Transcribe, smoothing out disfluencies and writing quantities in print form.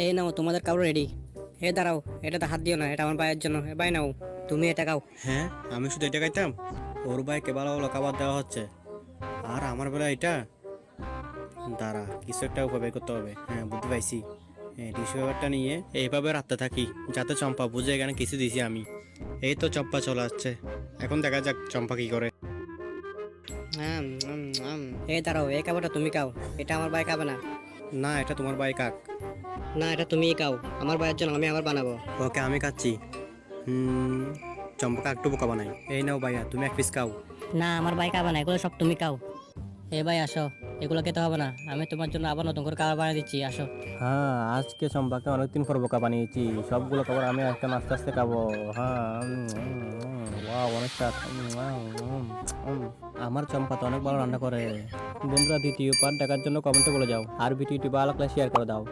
এই নাও তোমাদের কাপড় রেডি। দাঁড়াও, এটাতে হাত দিও না, এটা আমার ভাইয়ের জন্য। ভাই নাও, তুমি এটা খাও। হ্যাঁ, আমি শুধু এটা খাইতাম? ওর ভাইকে ভালো ভালো খাবার দেওয়া হচ্ছে, আর আমার বেলা এটা। দাঁড়া, কিছু একটা উপায় বের করতে হবে। হ্যাঁ, বুদ্ধি পাইছি। হ্যাঁ, টিস্যু পেপারটা নিয়ে এইভাবে রাখতে থাকি যাতে চম্পা বুঝে এখানে কিছু দিছি আমি। এই তো চম্পা চলে আসছে, এখন দেখা যাক চম্পা কি করে। আম, আম, আম। দাঁড়াও, এই খাবারটা তুমি খাও, এটা আমার ভাই খাবে না। না, এটা তোমার ভাই কাক। না, এটা তুমিই খাও, আমার ভাইয়ের জন্য আমি আবার বানাবো। ওকে, আমি খাচ্ছি। হুম, চম্পা কাক একটু বোকা বানাই। এই নাও ভাইয়া, তুমি এক পিস খাও। না, আমার ভাই খাবে না, এগুলো সব তুমি খাও। ভাই আসো, এগুলো খেতে হবে না, আমি তোমার জন্য আবার নতুন করে খাবার বানিয়ে দিচ্ছি, আসো। হ্যাঁ, আজকে চম্পাকে অনেকদিন পর বোকা বানিয়েছি। সবগুলো খাবার আমি এখন আস্তে আস্তে খাবো। হ্যাঁ, ওয়াও, অনেক স্বাদ। আমার চম্পা তো অনেক ভালো রান্না করে। বন্ধুরা, দ্বিতীয় পার্ট দেখার জন্য কমেন্টে বলে যাও, আর ভিডিওটি ভালো লাগলে শেয়ার করে দাও।